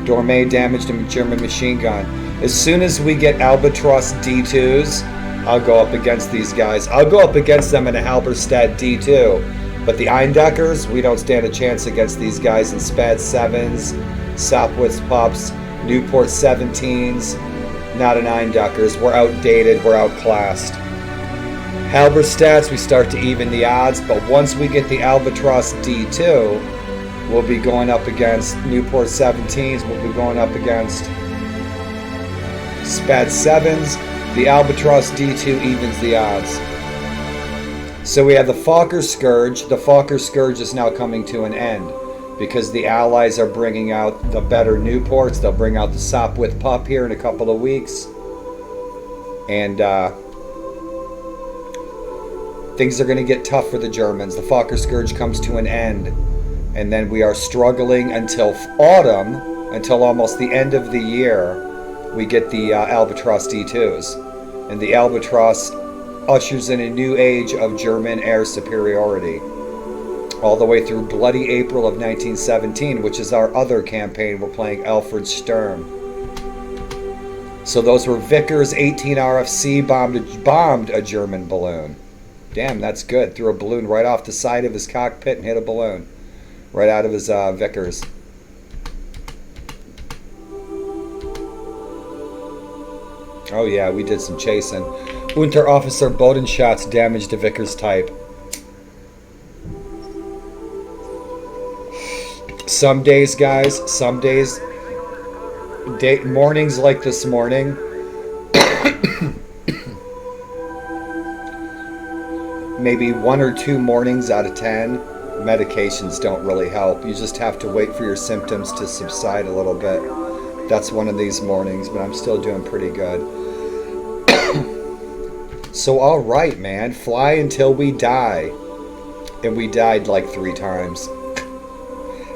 Dormé damaged a German machine gun. As soon as we get Albatross D2s, I'll go up against these guys. I'll go up against them in a Halberstadt D2. But the Eindeckers, we don't stand a chance against these guys in Spad 7s, Sopwith Pups, Newport 17s. Not an Eindeckers. We're outdated. We're outclassed. Halberstadts, we start to even the odds. But once we get the Albatross D2, we'll be going up against Newport 17s. We'll be going up against Spad 7s. The Albatross D2 evens the odds. So we have the Fokker Scourge. The Fokker Scourge is now coming to an end because the Allies are bringing out the better Newports. They'll bring out the Sopwith Pup here in a couple of weeks. And things are going to get tough for the Germans. The Fokker Scourge comes to an end. And then we are struggling until autumn, until almost the end of the year. We get the Albatross D2s. And the Albatross ushers in a new age of German air superiority. All the way through bloody April of 1917, which is our other campaign. We're playing Alfred Sturm. So those were Vickers 18 RFC bombed a German balloon. Damn, that's good. Threw a balloon right off the side of his cockpit and hit a balloon. Right out of his Vickers. Oh yeah, we did some chasing. Unterofficer Bodenschatz damaged a Vickers type. Some days, guys, some days, mornings like this morning, maybe 1 or 2 mornings out of 10, medications don't really help. You just have to wait for your symptoms to subside a little bit. That's one of these mornings, but I'm still doing pretty good. So all right, man, fly until we die. And we died like 3 times.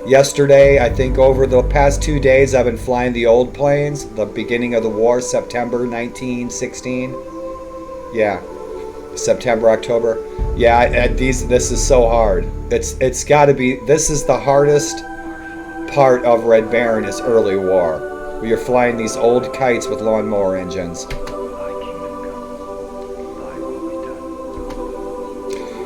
Yesterday, I think over the past 2 days, I've been flying the old planes. The beginning of the war, September 1916. Yeah, September, October. Yeah, this is so hard. It's got to be. This is the hardest part of Red Baron is early war. Where you're flying these old kites with lawnmower engines.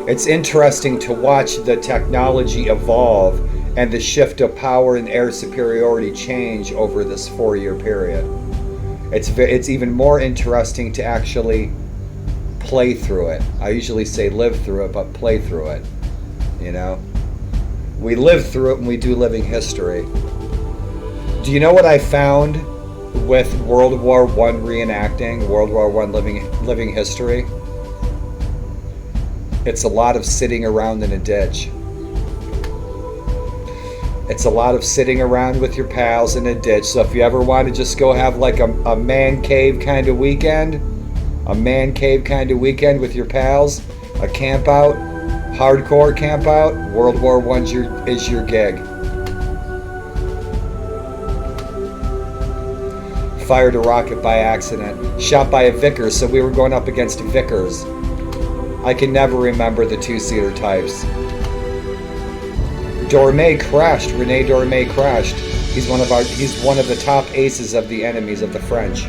It's interesting to watch the technology evolve and the shift of power and air superiority change over this 4-year period. It's even more interesting to actually play through it. I usually say live through it, but play through it. You know, We lived through it and we do living history. Do you know what I found with World War I reenacting, World War I living history? It's a lot of sitting around in a ditch. It's a lot of sitting around with your pals in a ditch. So if you ever want to just go have like a man cave kind of weekend, with your pals, a camp out, hardcore camp out, World War I is your gig. Fired a rocket by accident. Shot by a Vickers, so we were going up against Vickers. I can never remember the two-seater types. Dorme crashed. Rene Dorme crashed. He's one of the top aces of the enemies of the French.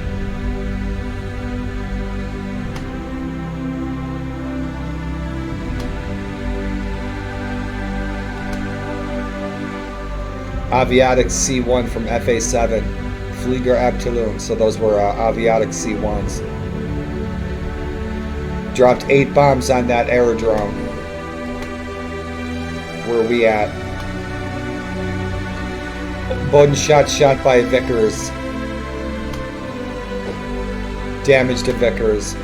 Aviatic C1 from FA7. Flieger Abteilung. So those were Aviatic C1s. Dropped 8 bombs on that aerodrome. Where are we at? Bodenschatz shot by Vickers. Damage to Vickers.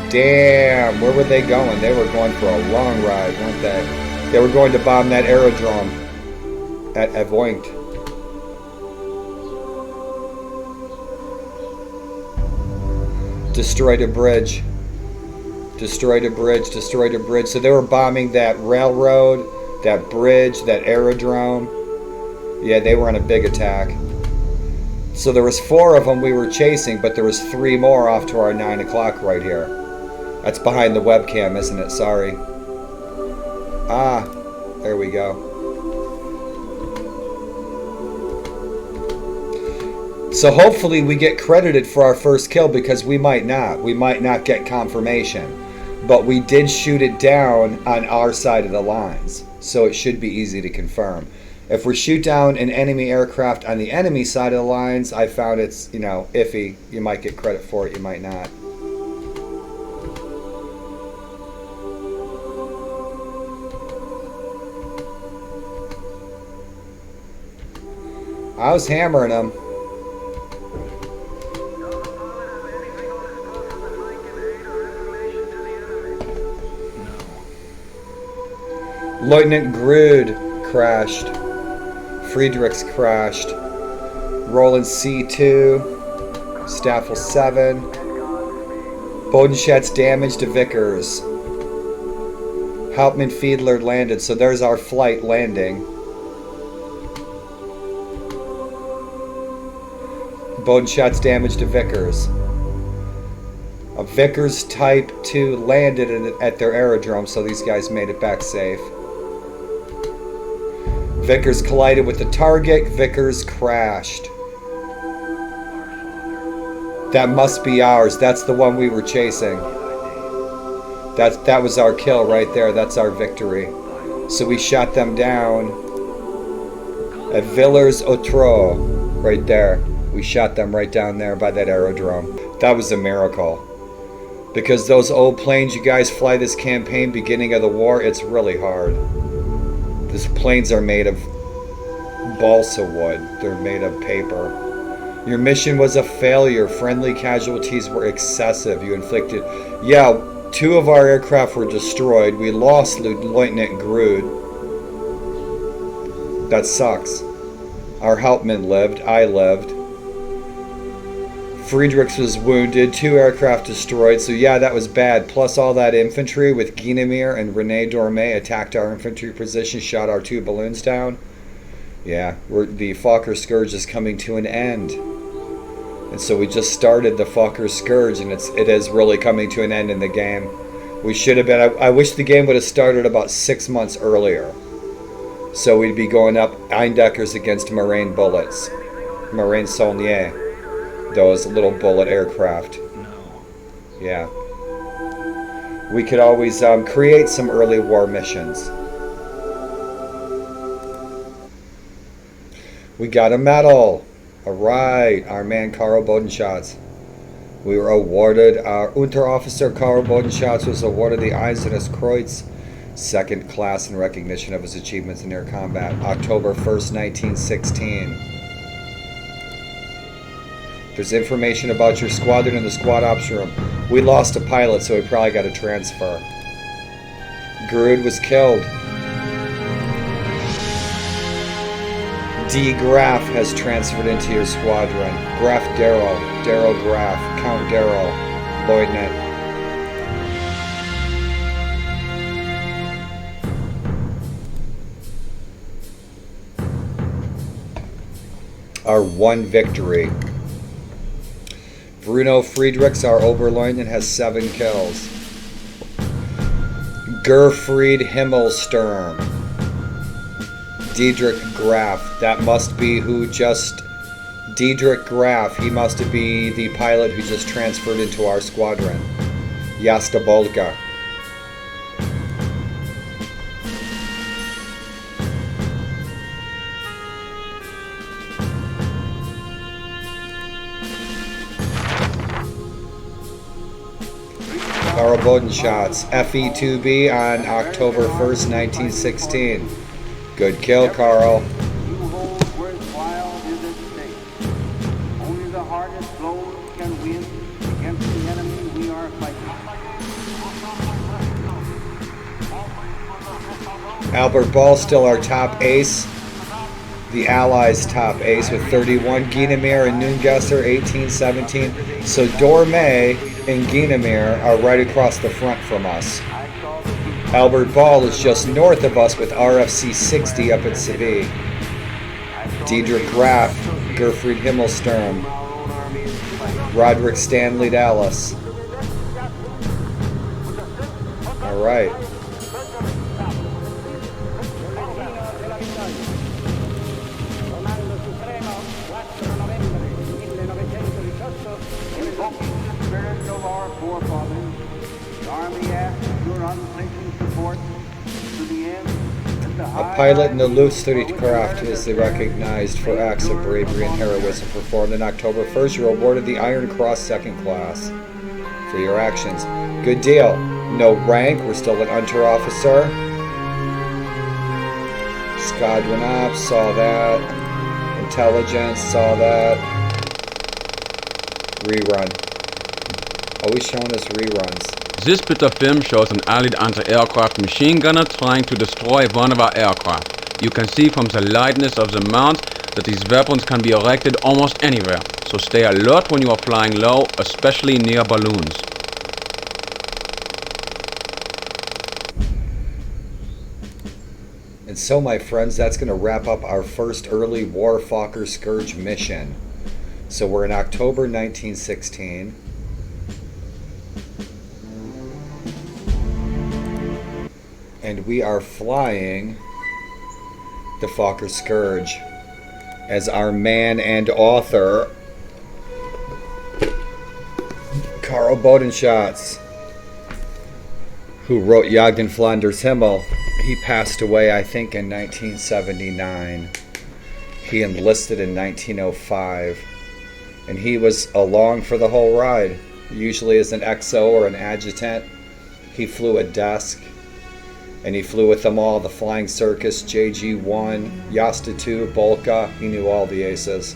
Damn, where were they going? They were going for a long ride, weren't they? They were going to bomb that aerodrome at Avoint. Destroyed a bridge. Destroyed a bridge. So they were bombing that railroad, that bridge, that aerodrome. Yeah, they were on a big attack. So there was 4 of them we were chasing, but there was 3 more off to our 9 o'clock right here. That's behind the webcam, isn't it? Sorry. Ah, there we go. So hopefully we get credited for our first kill, because we might not. We might not get confirmation. But we did shoot it down on our side of the lines. So it should be easy to confirm. If we shoot down an enemy aircraft on the enemy side of the lines, I found it's, iffy. You might get credit for it, you might not. I was hammering them. Lieutenant Grude crashed. Friedrichs crashed. Roland C2. Staffel 7. Bodenschatz damage to Vickers. Hauptmann Fiedler landed, so there's our flight landing. Bodenschatz damage to Vickers. A Vickers Type 2 landed at their aerodrome, so these guys made it back safe. Vickers collided with the target. Vickers crashed. That must be ours. That's the one we were chasing. That was our kill right there. That's our victory. So we shot them down at Villers-Outreau, right there. We shot them right down there by that aerodrome. That was a miracle. Because those old planes you guys fly this campaign, beginning of the war, it's really hard. These planes are made of balsa wood. They're made of paper. Your mission was a failure. Friendly casualties were excessive. You inflicted... Yeah, 2 of our aircraft were destroyed. We lost Lieutenant Grude. That sucks. Our Hauptmann lived. I lived. Friedrichs was wounded. 2 aircraft destroyed. So yeah, that was bad. Plus all that infantry with Guinemir and Rene Dorme attacked our infantry position, shot our 2 balloons down. Yeah, the Fokker Scourge is coming to an end. And so we just started the Fokker Scourge, and it is really coming to an end in the game. We should have been... I wish the game would have started about 6 months earlier. So we'd be going up Eindeckers against Marine bullets. Marine Saulnier. Those little bullet aircraft. Yeah. We could always create some early war missions. We got a medal. Alright, our man Karl Bodenschatz. We were awarded, our Unterofficer Karl Bodenschatz was awarded the Eisernes Kreuz Second class in recognition of his achievements in air combat. October 1st, 1916. There's information about your squadron in the squad ops room. We lost a pilot, so we probably got a transfer. Grud was killed. D. Graf has transferred into your squadron. Graf Darrow. Darrow Graf. Count Darrow. Lieutenant. Our one victory. Bruno Friedrichs, our Oberleutnant, has 7 kills. Gerfried Himmelsturm. Diedrich Graf. That must be who just... Diedrich Graf. He must be the pilot who just transferred into our squadron. Jasta Bolka. Karl Bodenschatz, FE2B on October 1st, 1916. Good kill, Karl. You hold worthwhile is at stake. Only the hardest blows can win against the enemy we are fighting. Albert Ball still our top ace. The Allies' top ace with 31. Gienemir and Nungesser, 18, 17. So Dorme and Gienemir are right across the front from us. Albert Ball is just north of us with RFC 60 up at Seville. Diedrich Graf, Gerfried Himmelsturm, Roderick Stanley Dallas. All right. A pilot in the Luftstreitkräfte is recognized for acts of bravery and heroism performed on October 1st. You're awarded the Iron Cross Second Class for your actions. Good deal. No rank. We're still an Unterofficer. Squadron Ops, saw that. Intelligence, saw that. Rerun. Always showing us reruns. This bit of film shows an Allied anti-aircraft machine gunner trying to destroy one of our aircraft. You can see from the lightness of the mount that these weapons can be erected almost anywhere, so stay alert when you are flying low, especially near balloons. And so, my friends, that's going to wrap up our first early war Fokker Scourge mission. So we're in October 1916. And we are flying the Fokker Scourge as our man and author, Karl Bodenschatz, who wrote Jagd in Flanders Himmel. He passed away, I think, in 1979. He enlisted in 1905, and he was along for the whole ride. Usually as an XO or an adjutant. He flew a desk. And he flew with them all, the Flying Circus, JG-1, Jasta 2, Bolka. He knew all the aces.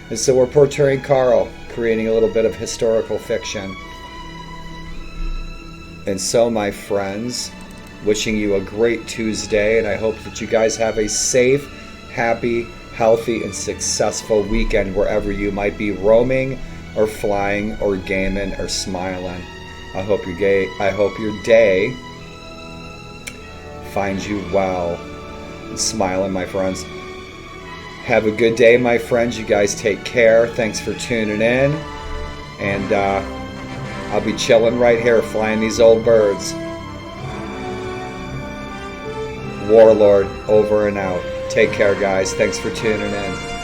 And so we're portraying Karl, creating a little bit of historical fiction. And so, my friends, wishing you a great Tuesday, and I hope that you guys have a safe, happy, healthy, and successful weekend wherever you might be roaming or flying or gaming or smiling. I hope your day finds you well and smiling, my friends. Have a good day, my friends. You guys take care. Thanks for tuning in. And I'll be chilling right here flying these old birds. Warlord over and out. Take care, guys. Thanks for tuning in.